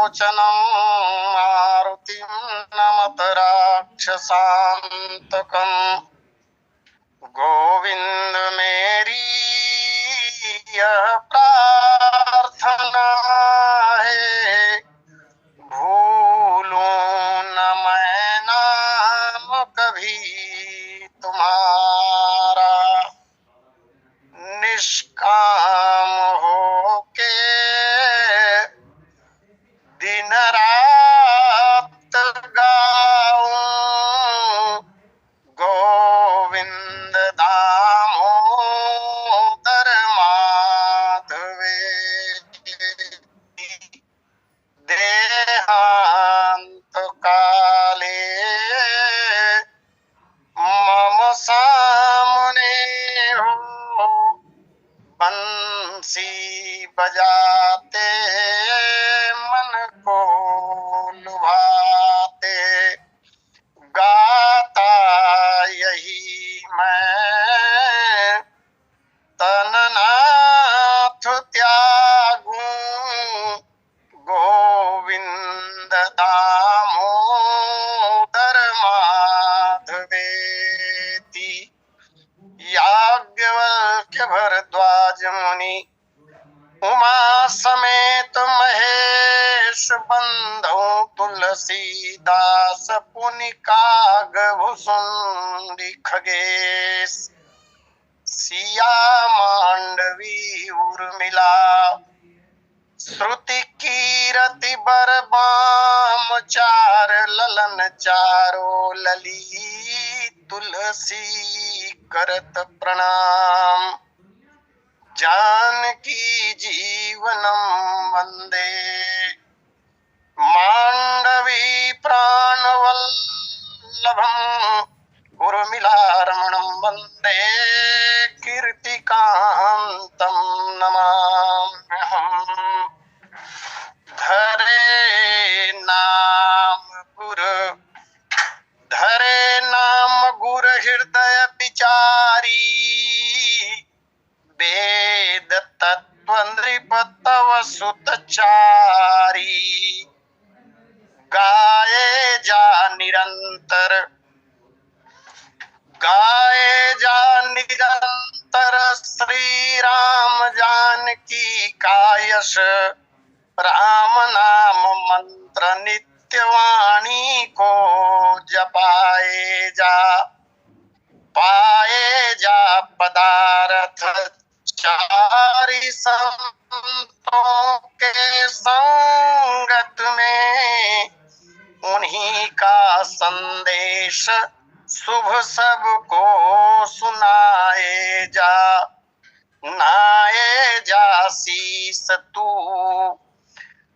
लोचनं मारुतिं नमत राक्षसान्तकम्। गोविंद मेरी यह प्रार्थना है, भूलूं न मैं नाम कभी तुम्हारा। निष्काम होके दिन रात गाऊं, गोविंद दामोदर माधवेति। देहांत काले मम सामने हो, बंसी बजाते मन को लुभाते। गाता यही मैं तननाथ त्यागूं, गोविंद दामोदर माधवेति। याज्ञवल्क्य भरद्वाज मुनि उमा समेत महेश बंधु, तुलसीदास पुनि कागभुसुंडी खगेश। सिया मांडवी उर्मिला श्रुति कीरति बरबाम चार, ललन चारो लली तुलसी करत प्रणाम। जानकी जीवनम वंदे मांडवी प्राणवल्लभम, उर्मिला रमणं वंदे कीर्तिकांतं नमाम्यहम्। धरे नाम गुर हृदय विचारी, वेद तत्व नृप तव सुतचारी। गाए जा निरंतर श्री राम जानकी का यश। राम नाम मंत्र नित्यवाणी को जपाए जा, पाए जा पदार्थ चारि संतों के संगत में। उन्हीं का संदेश शुभ सबको सुनाए जा, नाए जा शीस तू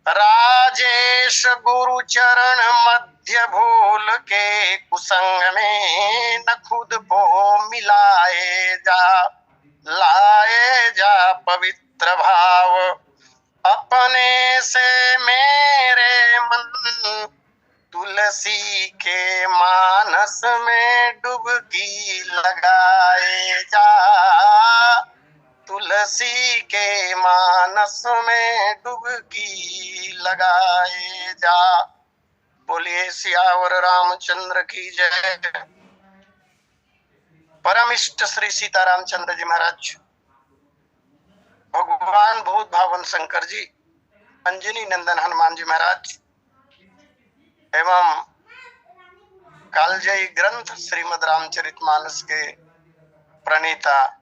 राजेश गुरु चरण मध्य भूल के। कुसंग में न खुद को मिलाए जा, लाए जा पवित्र भाव अपने से मेरे मन। तुलसी के मानस में डुबकी लगाए जा, तुलसी के मानस में डुबकी लगाए जा। बोलिए सियावर रामचंद्र की जय। परम इष्ट श्री सीतारामचंद्र जी महाराज, भगवान भूत भावन शंकर जी, अंजनी नंदन हनुमान जी महाराज एवं कालजयी ग्रंथ श्रीमद रामचरितमानस के प्रणेता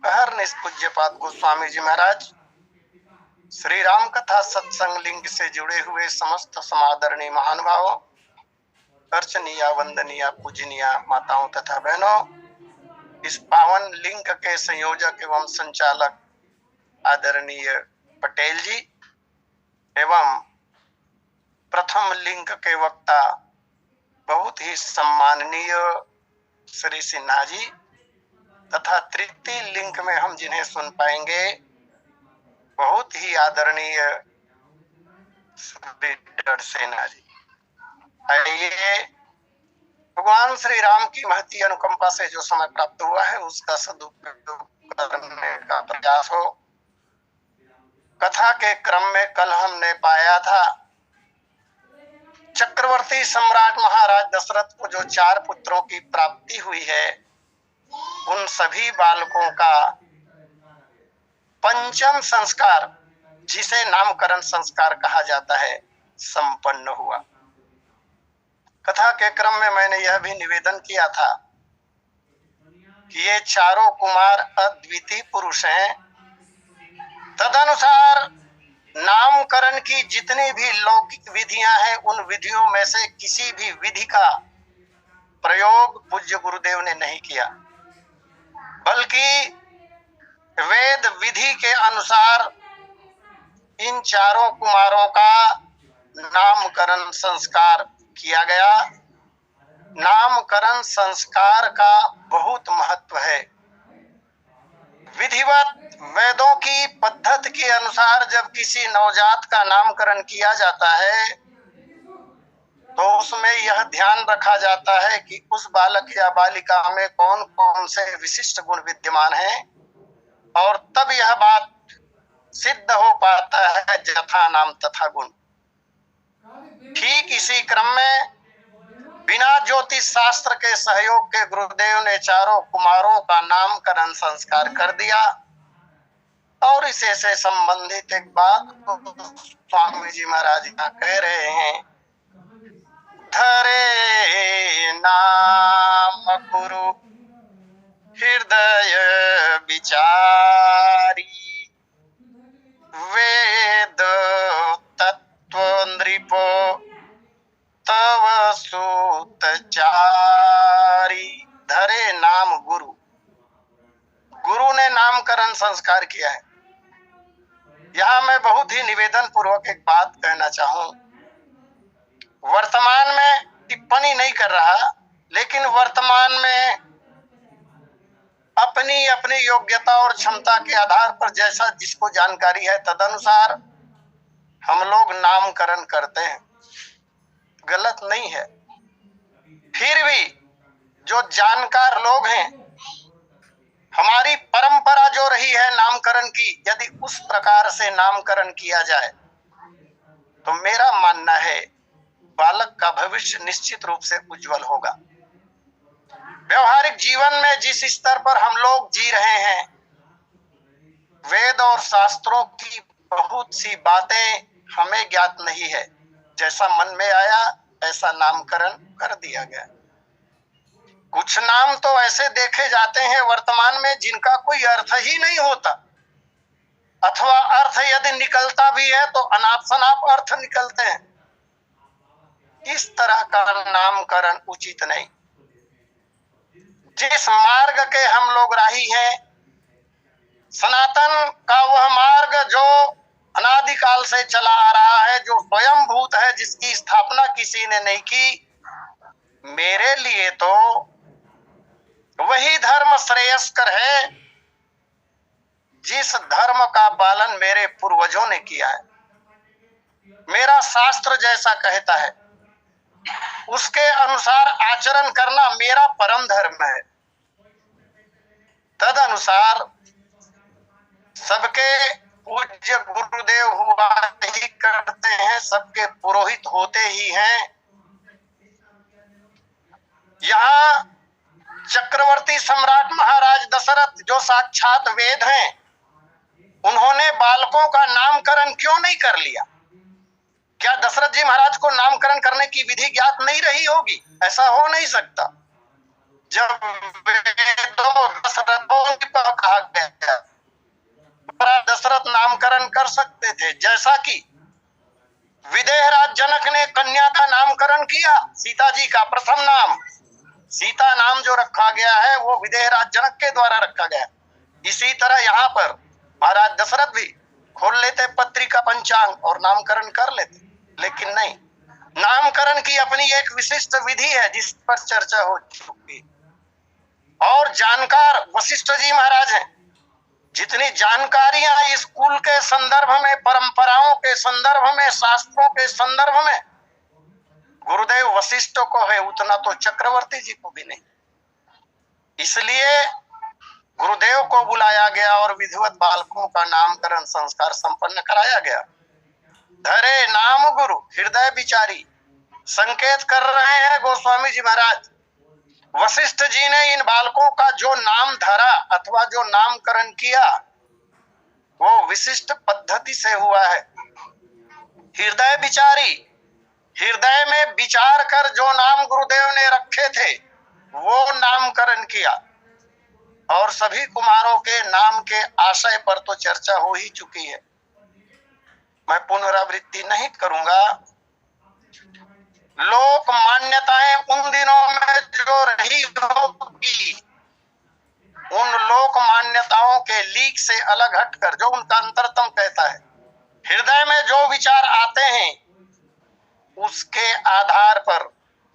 अहरनिश पूज्यपाद गोस्वामी जी महाराज, श्री राम कथा सत्संग लिंक से जुड़े हुए समस्त समादरणीय महानुभावों, अर्चनीय वंदनीय पूजनीय माताओं तथा बहनों, इस पावन लिंक के संयोजक एवं संचालक आदरणीय पटेल जी एवं प्रथम लिंक के वक्ता बहुत ही सम्माननीय श्री सिन्हा जी तथा तृतीय लिंक में हम जिन्हें सुन पाएंगे बहुत ही आदरणीय सेना जी। आइए भगवान श्री राम की महती अनुकंपा से जो समय प्राप्त हुआ है उसका सदुपयोग करने का प्रयास हो। कथा के क्रम में कल हमने पाया था चक्रवर्ती सम्राट महाराज दशरथ को जो 4 पुत्रों की प्राप्ति हुई है, उन सभी बालकों का पंचम संस्कार, जिसे नामकरण संस्कार कहा जाता है, संपन्न हुआ। कथा के क्रम में मैंने यह भी निवेदन किया था कि ये चारों कुमार अद्वितीय पुरुष हैं। तदनुसार नामकरण की जितनी भी लौकिक विधियां हैं, उन विधियों में से किसी भी विधि का प्रयोग पूज्य गुरुदेव ने नहीं किया, बल्कि वेद विधि के अनुसार इन चारों कुमारों का नामकरण संस्कार किया गया। नामकरण संस्कार का बहुत महत्व है। विधिवत वेदों की पद्धति के अनुसार जब किसी नवजात का नामकरण किया जाता है, तो उसमें यह ध्यान रखा जाता है कि उस बालक या बालिका में कौन कौन से विशिष्ट गुण विद्यमान हैं, और तब यह बात सिद्ध हो पाता है, जथा नाम तथा गुण। ठीक इसी क्रम में बिना ज्योतिष शास्त्र के सहयोग के गुरुदेव ने चारों कुमारों का नामकरण संस्कार कर दिया। और इसे से संबंधित एक बात स्वामी जी महाराज यहाँ कह रहे हैं, धरे नाम गुरु हृदय विचारी, वेद तत्व नृपो तव सूत चारी। धरे नाम गुरु, गुरु ने नामकरण संस्कार किया है। यहाँ मैं बहुत ही निवेदन पूर्वक एक बात कहना चाहूं। वर्तमान में टिप्पणी नहीं कर रहा, लेकिन वर्तमान में अपनी अपनी योग्यता और क्षमता के आधार पर जैसा जिसको जानकारी है, तदनुसार हम लोग नामकरण करते हैं। गलत नहीं है। फिर भी जो जानकार लोग हैं, हमारी परंपरा जो रही है नामकरण की, यदि उस प्रकार से नामकरण किया जाए तो मेरा मानना है बालक का भविष्य निश्चित रूप से उज्जवल होगा। व्यवहारिक जीवन में जिस स्तर पर हम लोग जी रहे हैं, वेद और शास्त्रों की बहुत सी बातें हमें ज्ञात नहीं है। जैसा मन में आया ऐसा नामकरण कर दिया गया। कुछ नाम तो ऐसे देखे जाते हैं वर्तमान में जिनका कोई अर्थ ही नहीं होता, अथवा अर्थ यदि निकलता भी है तो अनाप शनाप अर्थ निकलते हैं। इस तरह का नामकरण उचित नहीं। जिस मार्ग के हम लोग राही हैं, सनातन का वह मार्ग जो अनादिकाल से चला आ रहा है, जो स्वयंभूत है, जिसकी स्थापना किसी ने नहीं की, मेरे लिए तो वही धर्म श्रेयस्कर है जिस धर्म का पालन मेरे पूर्वजों ने किया है। मेरा शास्त्र जैसा कहता है उसके अनुसार आचरण करना मेरा परम धर्म है। तद अनुसार सबके पूज्य गुरुदेव हुआ ही करते हैं, सबके पुरोहित होते ही हैं। यहाँ चक्रवर्ती सम्राट महाराज दशरथ जो साक्षात वेद हैं, उन्होंने बालकों का नामकरण क्यों नहीं कर लिया? क्या दशरथ जी महाराज को नामकरण करने की विधि ज्ञात नहीं रही होगी? ऐसा हो नहीं सकता। जब वेदों दशरथों पर कहा गया, दशरथ नामकरण कर सकते थे। जैसा कि विदेहराज जनक ने कन्या का नामकरण किया, सीता जी का प्रथम नाम सीता नाम जो रखा गया है वो विदेहराज जनक के द्वारा रखा गया। इसी तरह यहाँ पर महाराज दशरथ भी खोल लेते पत्रिका पंचांग और नामकरण कर लेते, लेकिन नहीं। नामकरण की अपनी एक विशिष्ट विधि है जिस पर चर्चा हो चुकी। और जानकार वशिष्ठ जी महाराज हैं। जितनी जानकारियां स्कूल के संदर्भ में, परंपराओं के संदर्भ में, शास्त्रों के संदर्भ में गुरुदेव वशिष्ठ को है, उतना तो चक्रवर्ती जी को भी नहीं। इसलिए गुरुदेव को बुलाया गया और विधिवत बालकों का नामकरण संस्कार संपन्न कराया गया। धरे नाम गुरु हृदय विचारी, संकेत कर रहे हैं गोस्वामी जी महाराज। वशिष्ठ जी ने इन बालकों का जो नाम धरा अथवा जो नामकरण किया वो विशिष्ट पद्धति से हुआ है। हृदय विचारी, हृदय में विचार कर जो नाम गुरुदेव ने रखे थे वो नामकरण किया। और सभी कुमारों के नाम के आशय पर तो चर्चा हो ही चुकी है, मैं पुनरावृत्ति नहीं करूंगा। लोक मान्यताएं उन दिनों में जो रही होगी, उन लोक मान्यताओं के लीक से अलग हटकर जो उनका अंतरतम कहता है, हृदय में जो विचार आते हैं उसके आधार पर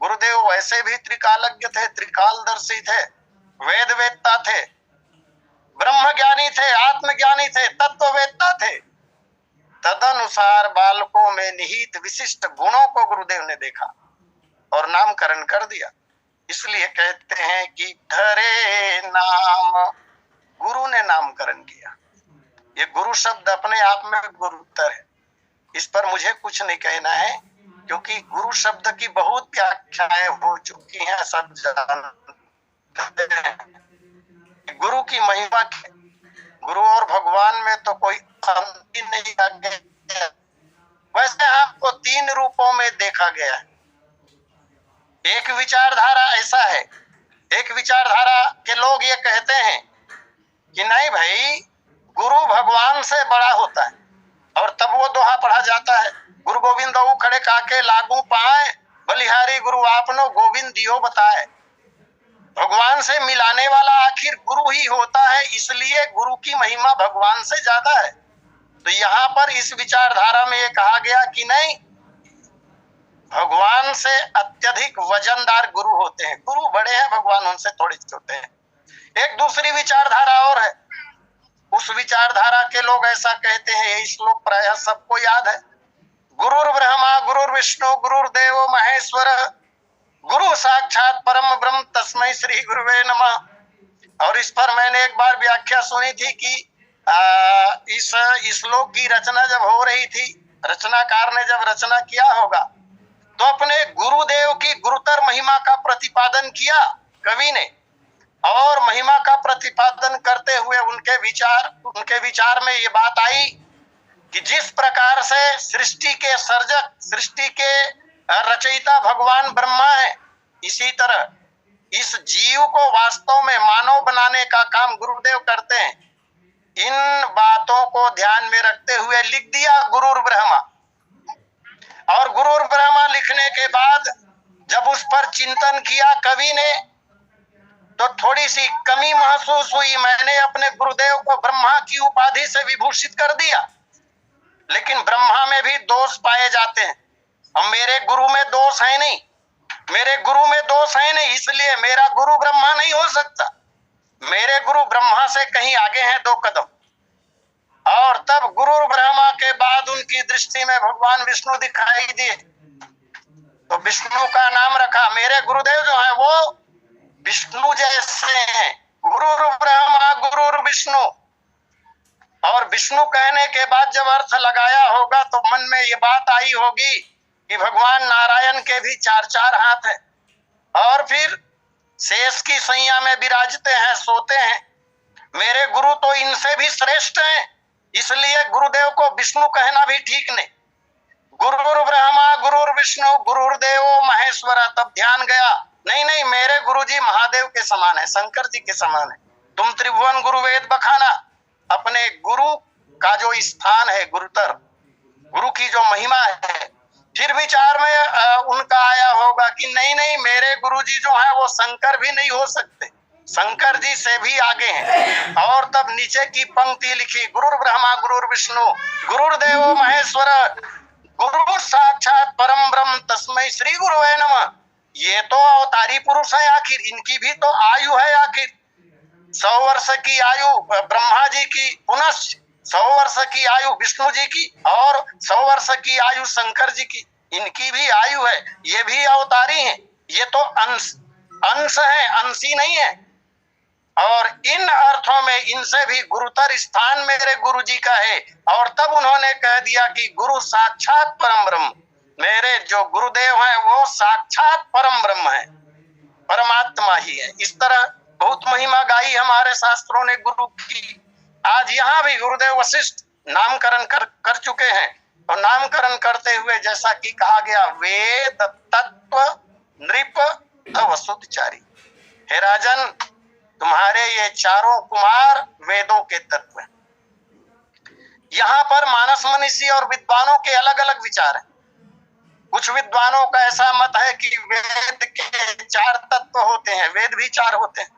गुरुदेव वैसे भी त्रिकालज्ञ थे, त्रिकालदर्शी थे, वेद वेदता थे, ब्रह्म ज्ञानी थे, आत्मज्ञानी थे, तत्ववेदता थे। तदनुसार बालकों में निहित विशिष्ट गुणों को गुरुदेव ने देखा और नामकरण कर दिया। इसलिए कहते हैं कि धरे नाम, गुरु ने नामकरण किया। ये गुरु शब्द अपने आप में गुरुतर है, इस पर मुझे कुछ नहीं कहना है, क्योंकि गुरु शब्द की बहुत व्याख्याएं हो चुकी हैं, सब जानते हैं। गुरु की महिमा, गुरु और भगवान में तो कोई अंतर नहीं आगे। वैसे आपको 3 रूपों में देखा गया है। एक विचारधारा ऐसा है, एक विचारधारा के लोग ये कहते हैं कि नहीं भाई, गुरु भगवान से बड़ा होता है, और तब वो दोहा पढ़ा जाता है, गुरु गोविंद खड़े काके लागू पाए, बलिहारी गुरु आपनो गोविंद दियो बताए। भगवान से मिलाने वाला आखिर गुरु ही होता है, इसलिए गुरु की महिमा भगवान से ज्यादा है। तो यहाँ पर इस विचारधारा में ये कहा गया कि नहीं, भगवान से अत्यधिक वजनदार गुरु होते हैं, गुरु बड़े हैं, भगवान उनसे थोड़े छोटे हैं। एक दूसरी विचारधारा और है, उस विचारधारा के लोग ऐसा कहते हैं, ये श्लोक प्रायः सबको याद है, गुरुर् ब्रह्मा गुरुर् विष्णु गुरुर्देवो महेश्वर गुरु साक्षात परम ब्रह्म तस्मै श्री गुरुवे नमः। और इस पर मैंने एक बार व्याख्या सुनी थी कि इस श्लोक की रचना जब हो रही थी, रचनाकार ने जब रचना किया होगा तो अपने गुरुदेव की गुरुतर महिमा का प्रतिपादन किया कवि ने, और महिमा का प्रतिपादन करते हुए उनके विचार में ये बात आई कि जिस प्रकार से सृष्टि के सर्जक, सृष्टि के रचयिता भगवान ब्रह्मा है, इसी तरह इस जीव को वास्तव में मानव बनाने का काम गुरुदेव करते हैं। इन बातों को ध्यान में रखते हुए लिख दिया गुरुर् ब्रह्मा। और गुरुर् ब्रह्मा लिखने के बाद जब उस पर चिंतन किया कवि ने, तो थोड़ी सी कमी महसूस हुई। मैंने अपने गुरुदेव को ब्रह्मा की उपाधि से विभूषित कर दिया, लेकिन ब्रह्मा में भी दोष पाए जाते हैं, और मेरे गुरु में दोष है नहीं, मेरे गुरु में दोष है नहीं, इसलिए मेरा गुरु ब्रह्मा नहीं हो सकता। मेरे गुरु ब्रह्मा से कहीं आगे हैं 2 कदम। और तब गुरु ब्रह्मा के बाद उनकी दृष्टि में भगवान विष्णु दिखाई दिए, तो विष्णु का नाम रखा। मेरे गुरुदेव जो है वो विष्णु जैसे हैं, गुरु ब्रह्मा गुरु विष्णु। और विष्णु कहने के बाद जब अर्थ लगाया होगा तो मन में ये बात आई होगी कि भगवान नारायण के भी 4 हाथ हैं, और फिर शेष की सैया में विराजते हैं, सोते हैं। मेरे गुरु तो इनसे भी श्रेष्ठ हैं, इसलिए गुरुदेव को विष्णु कहना भी ठीक नहीं। गुरुर् ब्रह्मा गुरुर् विष्णु गुरुर्देवो महेश्वर। तब ध्यान गया, नहीं, मेरे गुरुजी महादेव के समान है, शंकर जी के समान है। तुम त्रिभुवन गुरु वेद बखाना। अपने गुरु का जो स्थान है, गुरुतर, गुरु की जो महिमा है, फिर विचार में उनका आया होगा कि नहीं, मेरे गुरुजी जो है वो शंकर भी नहीं हो सकते, शंकर जी से भी आगे हैं। और तब नीचे की पंक्ति लिखी, गुरुर् ब्रह्मा गुरुर् विष्णु गुरुर्देवो महेश्वर गुरु साक्षात परम ब्रह्म तस्मै श्री गुरुवे नमः। ये तो अवतारी पुरुष है, आखिर इनकी भी तो आयु है, आखिर 100 वर्ष की आयु ब्रह्मा जी की, पुनः 100 वर्ष की आयु विष्णु जी की, और 100 वर्ष की आयु शंकर जी की, इनकी भी आयु है, ये भी अवतारी हैं। ये तो अंश है, अंशी नहीं है। और इन अर्थों में इनसे भी गुरुतर स्थान मेरे गुरु जी का है। और तब उन्होंने कह दिया कि गुरु साक्षात परम ब्रह्म, मेरे जो गुरुदेव हैं वो साक्षात परम ब्रह्म है, परमात्मा ही है। इस तरह बहुत महिमा गाई हमारे शास्त्रों ने गुरु की। आज यहाँ भी गुरुदेव वशिष्ठ नामकरण कर चुके हैं, और नामकरण करते हुए जैसा कि कहा गया, वेद तत्व नृप वसुतचारी। हे राजन, तुम्हारे ये चारों कुमार वेदों के तत्व हैं। यहाँ पर मानस मनीषी और विद्वानों के अलग अलग विचार हैं। कुछ विद्वानों का ऐसा मत है कि वेद के 4 तत्व होते हैं, वेद भी 4 होते हैं,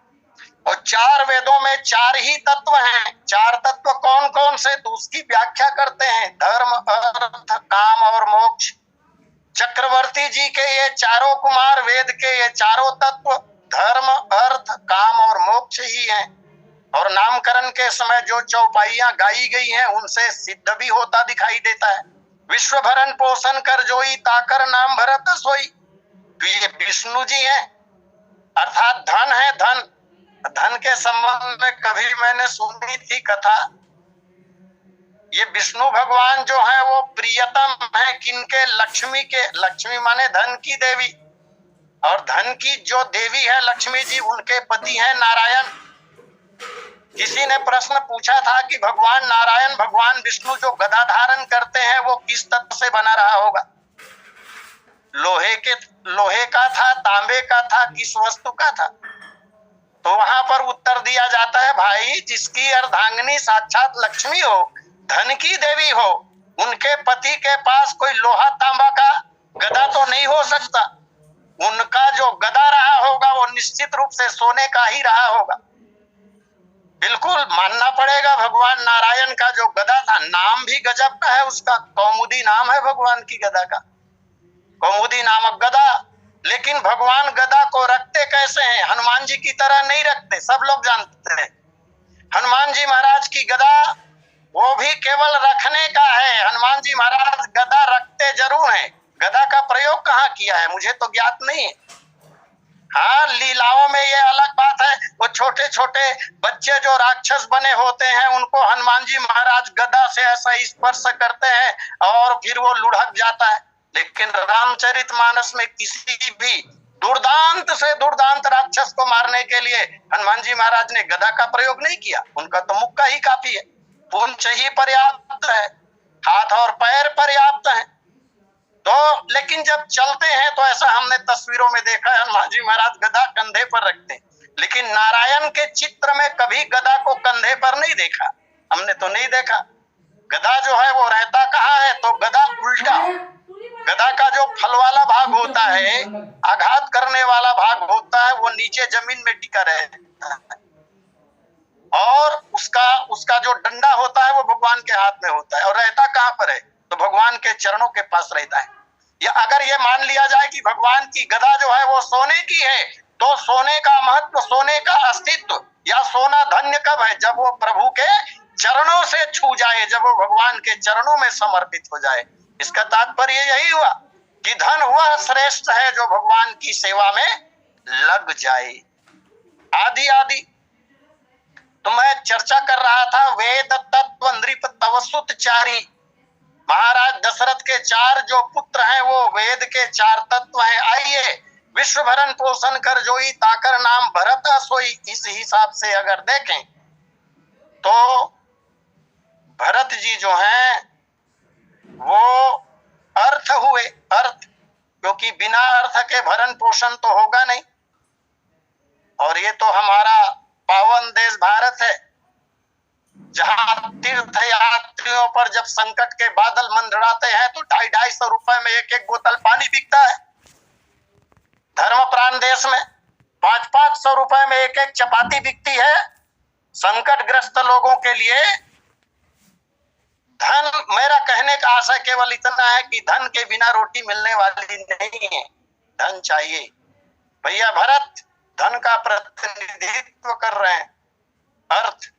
और 4 वेदों में 4 ही तत्व हैं। 4 तत्व कौन कौन से, तो उसकी व्याख्या करते हैं, धर्म अर्थ काम और मोक्ष। चक्रवर्ती जी के ये चारों कुमार वेद के ये चारों तत्व धर्म अर्थ काम और मोक्ष ही हैं। और नामकरण के समय जो चौपाइयां गाई गई हैं उनसे सिद्ध भी होता दिखाई देता है। विश्व भरण पोषण कर जोई, ताकर नाम भरत सोई। तो ये विष्णु जी हैं, अर्थात धन है। धन के संबंध में कभी मैंने सुनी थी कथा। ये विष्णु भगवान जो है वो प्रियतम है किनके, लक्ष्मी के। लक्ष्मी माने धन की देवी, और धन की जो देवी है लक्ष्मी जी, उनके पति हैं नारायण। किसी ने प्रश्न पूछा था कि भगवान नारायण, भगवान विष्णु जो गदा धारण करते हैं वो किस तत्व से बना रहा होगा? लोहे का था, तांबे का था, किस वस्तु का था? तो वहां पर उत्तर दिया जाता है, भाई जिसकी अर्धांगिनी साक्षात लक्ष्मी हो, धन की देवी हो, उनके पति के पास कोई लोहा तांबा का गदा तो नहीं हो सकता। उनका जो गदा रहा होगा वो निश्चित रूप से सोने का ही रहा होगा। बिल्कुल मानना पड़ेगा, भगवान नारायण का जो गदा था, नाम भी गजब का है उसका, कौमुदी नाम है भगवान की गदा का, कौमुदी नामक गदा। लेकिन भगवान गदा को रखते कैसे हैं? हनुमान जी की तरह नहीं रखते, सब लोग जानते हैं। हनुमान जी महाराज की गदा वो भी केवल रखने का है। हनुमान जी महाराज गदा रखते जरूर हैं, गदा का प्रयोग कहाँ किया है मुझे तो ज्ञात नहीं है। हाँ, लीलाओं में ये अलग बात है, वो छोटे छोटे बच्चे जो राक्षस बने होते हैं उनको हनुमान जी महाराज गदा से ऐसा स्पर्श करते हैं और फिर वो लुढ़क जाता है। लेकिन रामचरितमानस में किसी भी दुर्दांत से दुर्दांत राक्षस को मारने के लिए हनुमान जी महाराज ने गदा का प्रयोग नहीं किया। उनका तो मुक्का ही काफी है, पूंछ ही पर्याप्त है, हाथ और पैर पर्याप्त है। तो लेकिन जब चलते हैं तो ऐसा हमने तस्वीरों में देखा है, हनुमान जी महाराज गदा कंधे पर रखते हैं, लेकिन नारायण के चित्र में कभी गदा को कंधे पर नहीं देखा, हमने तो नहीं देखा। गदा जो है वो रहता कहाँ है? तो गदा उल्टा, गदा का जो फल वाला भाग होता है, आघात करने वाला भाग होता है, वो नीचे जमीन में टिका रहता है, और उसका जो डंडा होता है वो भगवान के हाथ में होता है। और रहता कहाँ पर है? तो भगवान के चरणों के पास रहता है। या अगर ये मान लिया जाए कि भगवान की गदा जो है वो सोने की है, तो सोने का महत्व, सोने का अस्तित्व या सोना धन्य कब है? जब वो प्रभु के चरणों से छू जाए, जब वो भगवान के चरणों में समर्पित हो जाए। इसका तात्पर्य यही हुआ कि धन वह श्रेष्ठ है जो भगवान की सेवा में लग जाए। आदि आदि तो मैं चर्चा कर रहा था, वेद तत्व नृप तवसुतचारी। महाराज दशरथ के 4 जो पुत्र हैं वो वेद के 4 तत्व हैं। आइए, विश्व भरण पोषण कर जोई, ताकर नाम भरत सोई। इस हिसाब से अगर देखें तो भरत जी जो हैं वो अर्थ हुए, अर्थ, क्योंकि बिना अर्थ के भरण पोषण तो होगा नहीं। और ये तो हमारा पावन देश भारत है, जहां तीर्थ यात्रियों पर जब संकट के बादल मंडराते हैं तो 250-250 रुपए में एक बोतल पानी बिकता है। धर्मप्राण देश में 500-500 रुपए में एक चपाती बिकती है। संकटग्रस्त लोगों के लिए धन, मेरा कहने का आशय केवल इतना है कि धन के बिना रोटी मिलने वाली नहीं है, धन चाहिए। भैया भरत धन का प्रतिनिधित्व कर रहे हैं, अर्थ।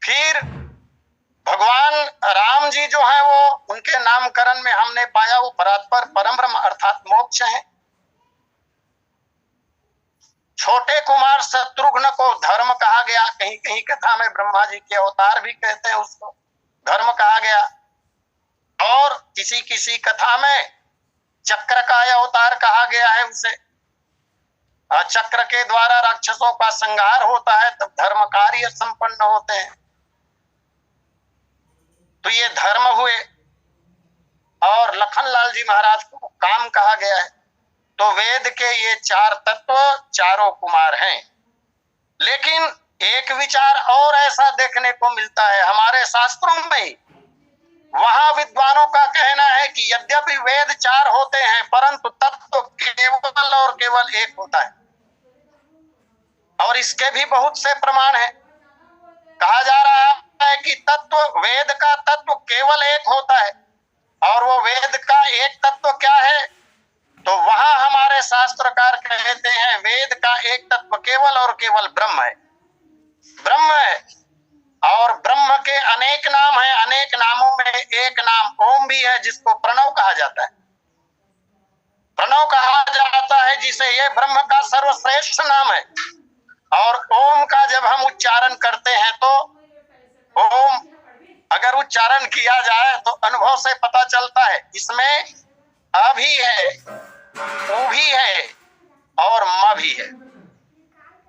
फिर भगवान राम जी जो है वो, उनके नामकरण में हमने पाया वो परात्पर परम ब्रह्म अर्थात मोक्ष है। छोटे कुमार शत्रुघ्न को धर्म कहा गया, कहीं कहीं कथा में ब्रह्मा जी के अवतार भी कहते हैं उसको, धर्म कहा गया। और किसी किसी कथा में चक्र का अवतार कहा गया है उसे। चक्र के द्वारा राक्षसों का संहार होता है, तब धर्म कार्य संपन्न होते हैं। तो ये धर्म हुए, और लखनलाल जी महाराज को काम कहा गया है। तो वेद के ये चार तत्व चारों कुमार हैं। लेकिन एक विचार और ऐसा देखने को मिलता है हमारे शास्त्रों में, वहां विद्वानों का कहना है कि यद्यपि वेद चार होते हैं, परंतु तत्व केवल और केवल एक होता है। और इसके भी बहुत से प्रमाण हैं। कहा जा रहा है कि तत्व, वेद का तत्व केवल एक होता है। और वो वेद का एक तत्व क्या है? तो वहां हमारे शास्त्रकार कहते हैं वेद का एक तत्व केवल और केवल ब्रह्म है। ब्रह्म है, और ब्रह्म के अनेक नाम हैं। अनेक नामों में एक नाम ओम भी है, जिसको प्रणव कहा जाता है। प्रणव कहा जाता है जिसे, ये ब्रह्म का सर्वश्रेष्ठ नाम है। और ओम का जब हम उच्चारण करते हैं तो ओम अगर उच्चारण किया जाए तो अनुभव से पता चलता है इसमें अ भी है, उ भी है और म भी है।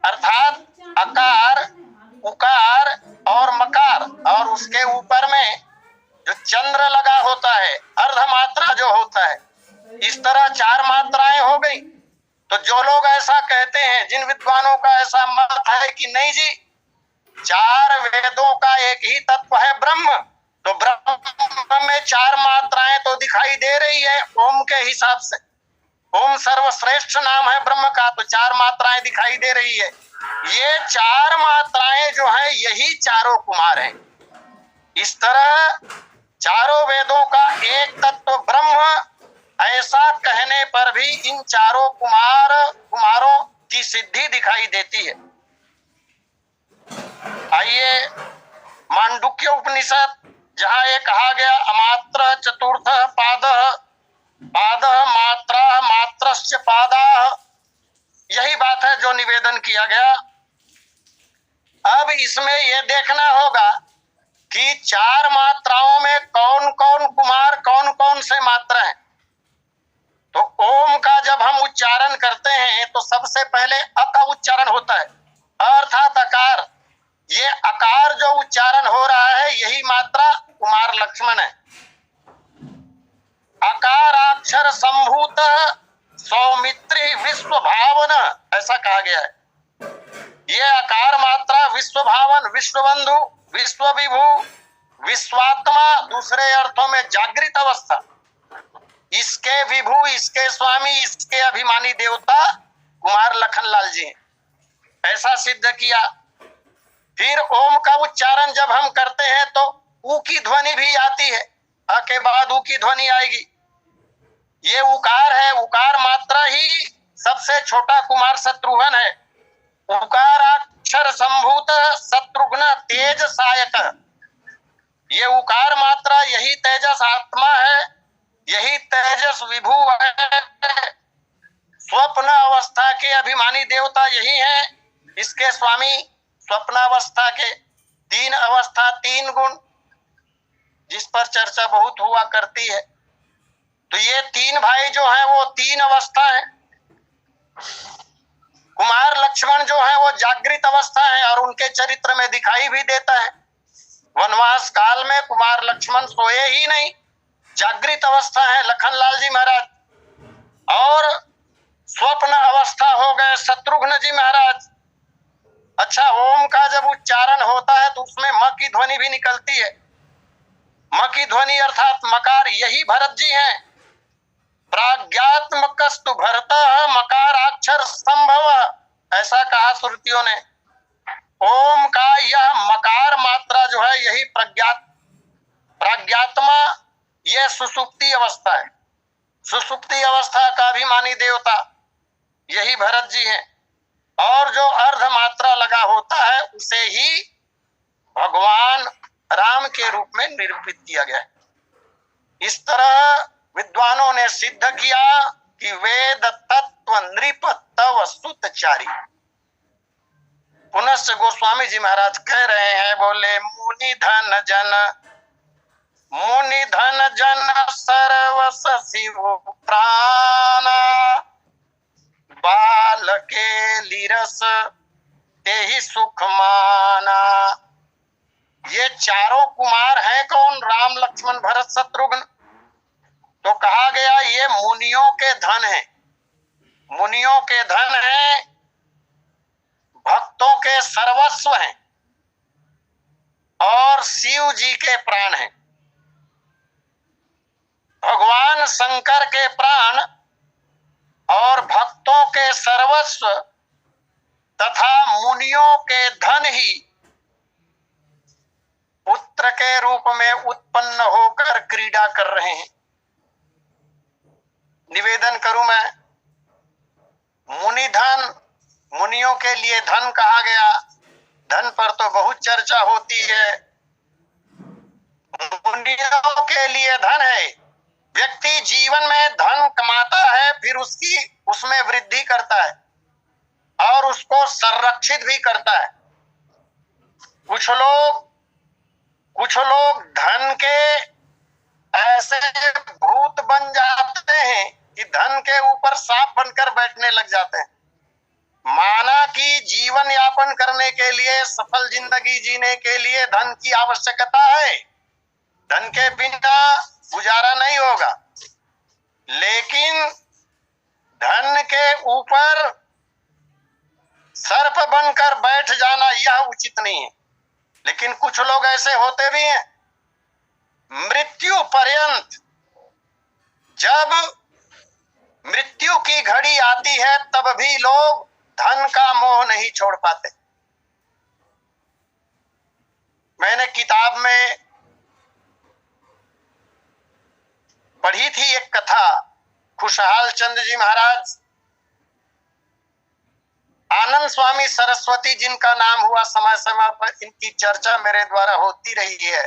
अर्थात अकार, उकार और मकार, और उसके ऊपर में जो चंद्र लगा होता है, अर्धमात्रा जो होता है, इस तरह चार मात्राएं हो गई। तो जो लोग ऐसा कहते हैं, जिन विद्वानों का ऐसा मत है कि नहीं जी, चार वेदों का एक ही तत्व है ब्रह्म, तो ब्रह्म में चार मात्राएं तो दिखाई दे रही है ओम के हिसाब से। ओम सर्वश्रेष्ठ नाम है ब्रह्म का, तो चार मात्राएं दिखाई दे रही है। ये चार मात्राएं जो हैं, यही चारों कुमार हैं। इस तरह चारों वेदों का एक तत्व ब्रह्म, ऐसा कहने पर भी इन चारों कुमारों की सिद्धि दिखाई देती है। आइए मांडुक्य उपनिषद, जहां ये कहा गया अमात्र चतुर्थ पाद मात्रा मात्रश्च पादा, यही बात है जो निवेदन किया गया। अब इसमें यह देखना होगा कि चार मात्राओं में कौन कौन कुमार, कौन कौन से मात्रा हैं। तो ओम का जब हम उच्चारण करते हैं तो सबसे पहले अ का उच्चारण होता है, अर्थात अकार। ये अकार जो उच्चारण हो रहा है, यही मात्रा कुमार लक्ष्मण है। अकाराक्षर संभूत सौमित्री विश्व भावन, ऐसा कहा गया है। ये आकार मात्रा विश्व भावन, विश्व बंधु, विश्व विभू, विश्वात्मा, दूसरे अर्थों में जागृत अवस्था, इसके विभू, इसके स्वामी, इसके अभिमानी देवता कुमार लखनलाल जी, ऐसा सिद्ध किया। फिर ओम का उच्चारण जब हम करते हैं तो ऊ की ध्वनि भी आती है, अ के बाद ऊ की ध्वनि आएगी। ये उकार है, उकार मात्रा ही सबसे छोटा कुमार शत्रुघ्न है। उकाराक्षर संभूत शत्रुघ्न तेज सायक, ये उकार मात्रा यही तेजस आत्मा है, यही तेजस विभू है। स्वप्न अवस्था के अभिमानी देवता यही है, इसके स्वामी स्वप्नावस्था के तीन अवस्था, तीन गुण, जिस पर चर्चा बहुत हुआ करती है। तो ये तीन भाई जो हैं वो तीन अवस्था है। कुमार लक्ष्मण जो है वो जागृत अवस्था है, और उनके चरित्र में दिखाई भी देता है। वनवास काल में कुमार लक्ष्मण सोए ही नहीं, जागृत अवस्था है लखनलाल जी महाराज। और स्वप्न अवस्था हो गए शत्रुघ्न जी महाराज। अच्छा, ओम का जब उच्चारण होता है तो उसमें म की ध्वनि भी निकलती है। म की ध्वनि अर्थात मकार, यही भरत जी हैं। प्राज्ञात्मकस्तु भरतः मकाराक्षर संभव, ऐसा कहा श्रुतियों ने। ओम का यह मकार मात्रा जो है, यही प्राज्ञात्मा, यह सुसुप्ति अवस्था है। सुसुप्ति अवस्था का अभिमानी देवता यही भरत जी हैं। और जो अर्ध मात्रा लगा होता है उसे ही भगवान राम के रूप में निरूपित किया गया है। इस तरह विद्वानों ने सिद्ध किया कि वेद तत्व नृप तव सुतचारी। पुनश्च गोस्वामी जी महाराज कह रहे हैं, बोले मुनि धन जन मुनि धन जन सर्वस शिव प्राण, बाल के लिरस तेहि सुख माना। ये चारों कुमार हैं कौन? राम लक्ष्मण भरत शत्रुघ्न। तो कहा गया ये मुनियों के धन है, मुनियों के धन है, भक्तों के सर्वस्व हैं और शिव जी के प्राण हैं। भगवान शंकर के प्राण और भक्तों के सर्वस्व तथा मुनियों के धन ही पुत्र के रूप में उत्पन्न होकर क्रीड़ा कर रहे हैं। निवेदन करूं मैं, मुनि धन, मुनियों के लिए धन कहा गया। धन पर तो बहुत चर्चा होती है। मुनियों के लिए धन है। व्यक्ति जीवन में धन कमाता है, फिर उसमें वृद्धि करता है और उसको संरक्षित भी करता है। कुछ लोग धन के ऐसे भूत बन जाते हैं कि धन के ऊपर सांप बनकर बैठने लग जाते हैं। माना कि जीवन यापन करने के लिए, सफल जिंदगी जीने के लिए धन की आवश्यकता है, धन के बिना गुजारा नहीं होगा। लेकिन धन के ऊपर सर्प बनकर बैठ जाना यह उचित नहीं है। लेकिन कुछ लोग ऐसे होते भी हैं, मृत्यु पर्यंत, जब मृत्यु की घड़ी आती है तब भी लोग धन का मोह नहीं छोड़ पाते। मैंने किताब में पढ़ी थी एक कथा, खुशहाल चंद्र जी महाराज, आनंद स्वामी सरस्वती जिनका नाम हुआ, समय समय पर इनकी चर्चा मेरे द्वारा होती रही है।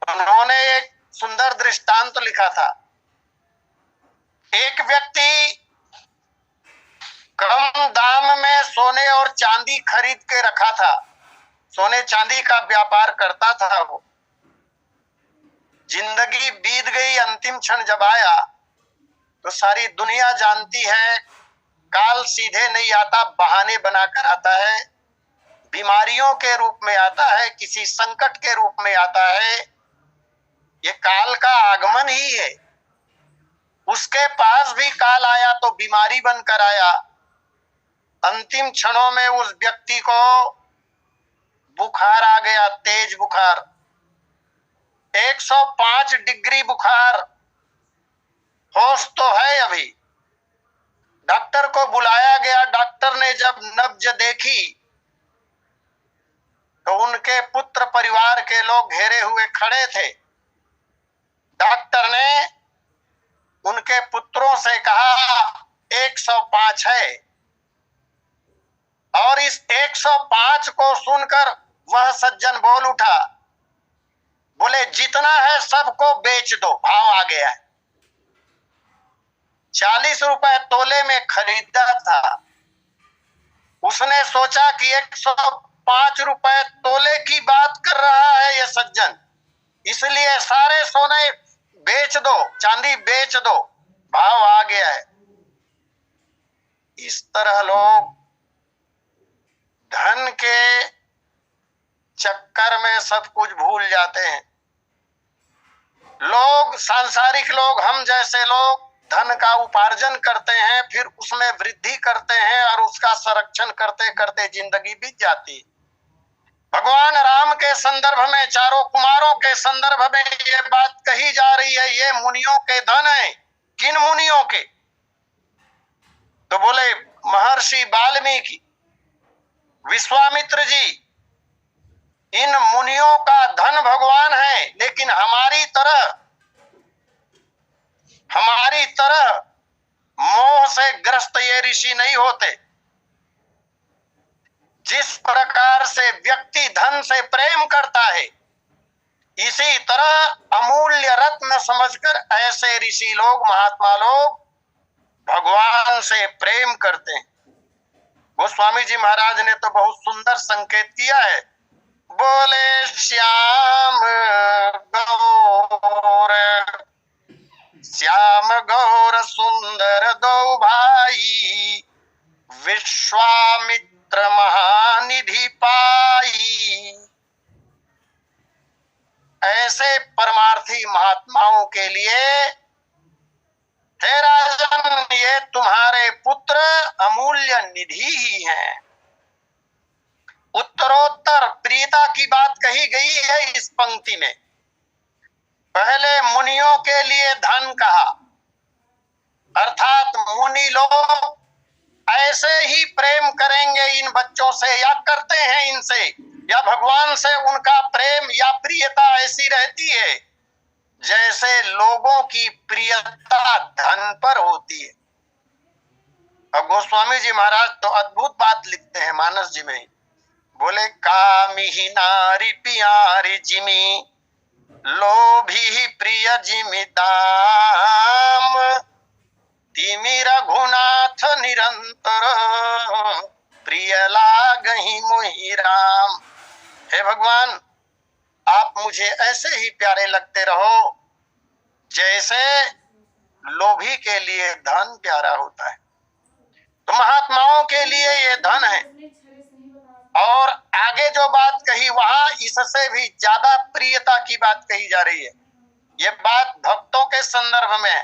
उन्होंने एक सुंदर दृष्टांत लिखा था। एक व्यक्ति कम दाम में सोने और चांदी खरीद के रखा था, सोने चांदी का व्यापार करता था वो। जिंदगी बीत गई, अंतिम क्षण जब आया तो सारी दुनिया जानती है काल सीधे नहीं आता, बहाने बनाकर आता है, बीमारियों के रूप में आता है, किसी संकट के रूप में आता है। ये काल का आगमन ही है। उसके पास भी काल आया तो बीमारी बनकर आया। अंतिम क्षणों में उस व्यक्ति को बुखार आ गया, तेज बुखार, 105 डिग्री बुखार, होश तो है अभी। डॉक्टर को बुलाया गया। डॉक्टर ने जब नब्ज देखी तो उनके पुत्र परिवार के लोग घेरे हुए खड़े थे। डॉक्टर ने उनके पुत्रों से कहा 105 है, और इस 105 को सुनकर वह सज्जन बोल उठा, बोले जितना है सबको बेच दो, भाव आ गया है। 40 रुपए तोले में खरीदा था। उसने सोचा कि 105 रुपए तोले की बात कर रहा है ये सज्जन, इसलिए सारे सोने बेच दो, चांदी बेच दो, भाव आ गया है। इस तरह लोग धन के चक्कर में सब कुछ भूल जाते हैं। लोग, सांसारिक लोग, हम जैसे लोग धन का उपार्जन करते हैं, फिर उसमें वृद्धि करते हैं और उसका संरक्षण करते करते जिंदगी बीत जाती है। भगवान राम के संदर्भ में, चारों कुमारों के संदर्भ में ये बात कही जा रही है, ये मुनियों के धन है। किन मुनियों के? तो बोले महर्षि वाल्मीकि, विश्वामित्र जी, इन मुनियों का धन भगवान है। लेकिन हमारी तरह मोह से ग्रस्त ये ऋषि नहीं होते। जिस प्रकार से व्यक्ति धन से प्रेम करता है, इसी तरह अमूल्य रत्न समझकर ऐसे ऋषि लोग, महात्मा लोग भगवान से प्रेम करते हैं। गोस्वामी जी महाराज ने तो बहुत सुंदर संकेत किया है। बोले श्याम गौर, श्याम गौर सुंदर दो भाई, विश्वामित्र महानिधि पाई। ऐसे परमार्थी महात्माओं के लिए हे राजन, ये तुम्हारे पुत्र अमूल्य निधि ही हैं। उत्तरोत्तर प्रियता की बात कही गई है इस पंक्ति में। पहले मुनियों के लिए धन कहा, अर्थात मुनि लोग ऐसे ही प्रेम करेंगे इन बच्चों से, या करते हैं इनसे, या भगवान से उनका प्रेम या प्रियता ऐसी रहती है जैसे लोगों की प्रियता धन पर होती है। अब गोस्वामी जी महाराज तो अद्भुत बात लिखते हैं मानस जी में। बोले कामी ही नारी प्यारी जिमी, लोभी प्रिय जिमी दाम, तिमी रघुनाथ निरंतर, प्रिय लागहि मोहि राम। हे भगवान, आप मुझे ऐसे ही प्यारे लगते रहो जैसे लोभी के लिए धन प्यारा होता है। तो महात्माओं के लिए ये धन है। और आगे जो बात कही वहां इससे भी ज्यादा प्रियता की बात कही जा रही है। ये बात भक्तों के संदर्भ में है।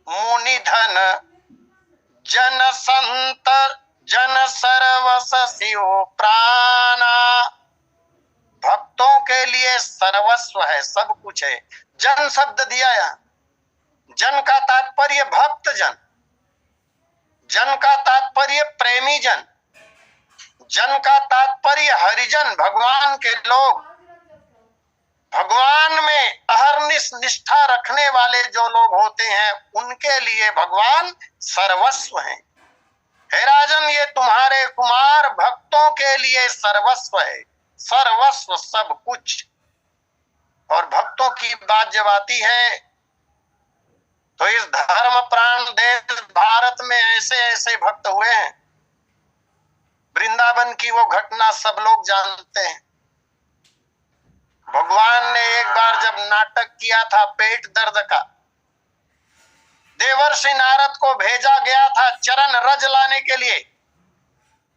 मुनि धन जन संत जन सर्वस शिव प्राणा, भक्तों के लिए सर्वस्व है, सब कुछ है। जन शब्द दिया यहाँ। जन का तात्पर्य भक्त जन, जन का तात्पर्य प्रेमी जन, जन का तात्पर्य हरिजन, भगवान के लोग। भगवान में अहरनिश निष्ठा रखने वाले जो लोग होते हैं उनके लिए भगवान सर्वस्व हैं। हे राजन, ये तुम्हारे कुमार भक्तों के लिए सर्वस्व है, सर्वस्व सब कुछ। और भक्तों की बात जब आती है तो इस धर्म प्राण देश भारत में ऐसे ऐसे भक्त हुए हैं। वृंदावन की वो घटना सब लोग जानते हैं। भगवान ने एक बार जब नाटक किया था पेट दर्द का, देवर्षि नारद को भेजा गया था चरण रज लाने के लिए।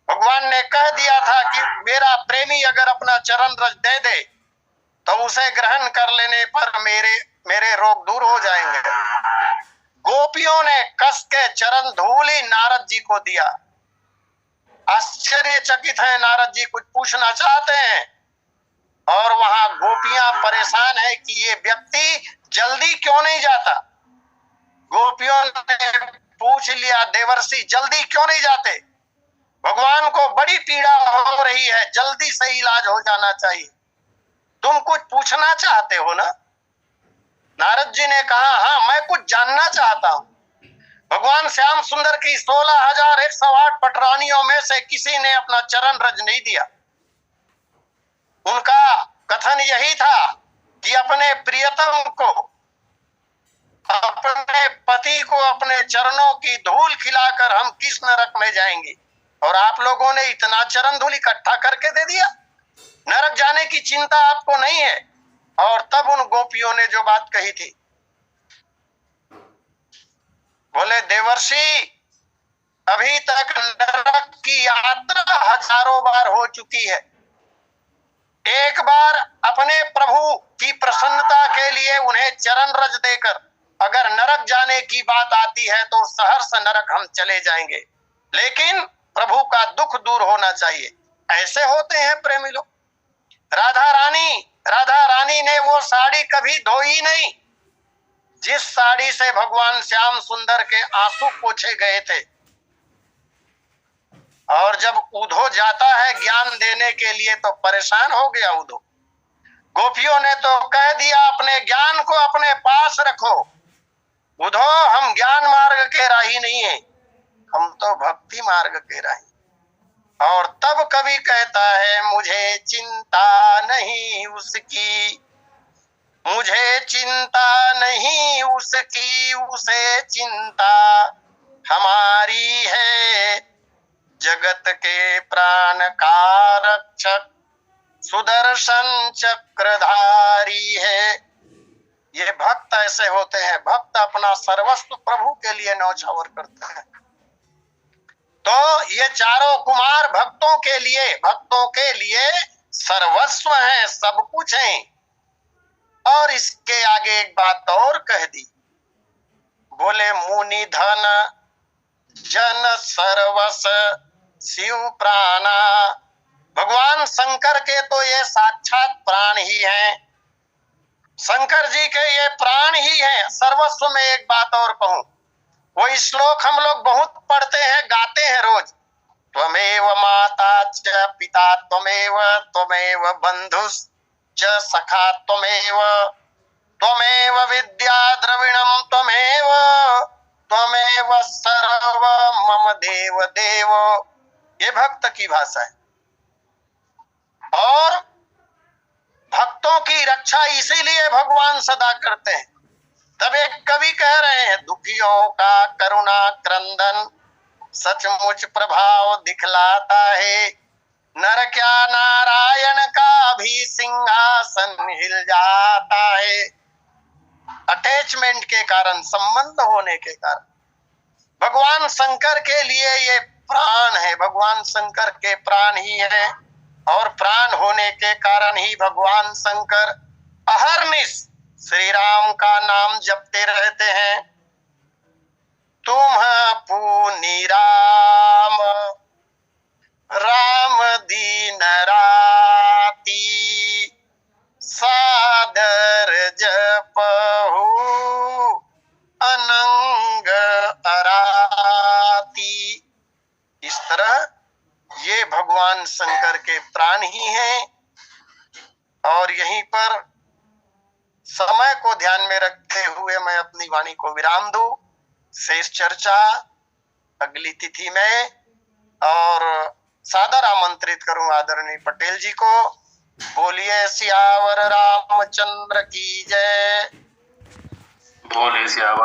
भगवान ने कह दिया था कि मेरा प्रेमी अगर अपना चरण रज दे दे तो उसे ग्रहण कर लेने पर मेरे रोग दूर हो जाएंगे। गोपियों ने कस के चरण धूली नारद जी को दिया। आश्चर्यचकित है नारद जी, कुछ पूछना चाहते हैं और वहां गोपियां परेशान है कि ये व्यक्ति जल्दी क्यों नहीं जाता। गोपियों ने पूछ लिया, देवर्षि जल्दी क्यों नहीं जाते? भगवान को बड़ी पीड़ा हो रही है, जल्दी से इलाज हो जाना चाहिए। तुम कुछ पूछना चाहते हो ना? नारद जी ने कहा, हाँ मैं कुछ जानना चाहता हूं। भगवान श्याम सुंदर की 16,108 पटरानियों में से किसी ने अपना चरण रज नहीं दिया। उनका कथन यही था कि अपने प्रियतम को, अपने पति को अपने चरणों की धूल खिलाकर हम किस नरक में जाएंगे। और आप लोगों ने इतना चरण धूल इकट्ठा करके दे दिया। नरक जाने की चिंता आपको नहीं है। और तब उन गोपियों ने जो बात कही थी, बोले देवर्षि अभी तक नरक की यात्रा हजारों बार हो चुकी है। एक बार अपने प्रभु की प्रसन्नता के लिए उन्हें चरण रज देकर अगर नरक जाने की बात आती है तो सहर्ष नरक हम चले जाएंगे, लेकिन प्रभु का दुख दूर होना चाहिए। ऐसे होते हैं प्रेमी लोग। राधा रानी ने वो साड़ी कभी धोई नहीं जिस साड़ी से भगवान श्याम सुंदर के आंसू पोंछे गए थे। और जब उधो जाता है ज्ञान देने के लिए तो परेशान हो गया उधो। गोपियों ने तो कह दिया अपने ज्ञान को अपने पास रखो, उधो हम ज्ञान मार्ग के राही नहीं है, हम तो भक्ति मार्ग के राही। और तब कवि कहता है, मुझे चिंता नहीं उसकी, मुझे चिंता नहीं उसकी, उसे चिंता हमारी है। जगत के प्राण का रक्षक सुदर्शन चक्रधारी है। ये भक्त ऐसे होते हैं, भक्त अपना सर्वस्व प्रभु के लिए न्यौछावर करते हैं। तो ये चारों कुमार भक्तों के लिए सर्वस्व है, सब कुछ है। और इसके आगे एक बात और कह दी, बोले मुनि धन जन सर्वस शिव प्राणा। भगवान शंकर के तो ये साक्षात प्राण ही हैं, शंकर जी के ये प्राण ही हैं। सर्वस्व में एक बात और कहूं, वो श्लोक हम लोग बहुत पढ़ते हैं, गाते हैं रोज। त्वमेव माता च पिता त्वमेव बंधुश्च सखा त्वमेव विद्या द्रविणम त्वमेव सर्व मम देव देव। ये भक्त की भाषा है। और भक्तों की रक्षा इसीलिए भगवान सदा करते हैं। तब एक कवि कह रहे हैं, दुखियों का करुणा क्रंदन सचमुच प्रभाव दिखलाता है। नर क्या नारायण का भी सिंहासन हिल जाता है। अटैचमेंट के कारण, संबंध होने के कारण भगवान शंकर के लिए ये प्राण है, भगवान शंकर के प्राण ही है। और प्राण होने के कारण ही भगवान शंकर अहर्निश श्री राम का नाम जपते रहते हैं। तुम पुनि राम राम दीन राती सादर जपहु अनंग अराती। इस तरह ये भगवान शंकर के प्राण ही हैं। और यहीं पर समय को ध्यान में रखते हुए मैं अपनी वाणी को विराम दूं। शेष चर्चा अगली तिथि में। और सादर आमंत्रित करूं आदरणीय पटेल जी को। बोलिए सियावर रामचंद्र की जय। बोले सियावर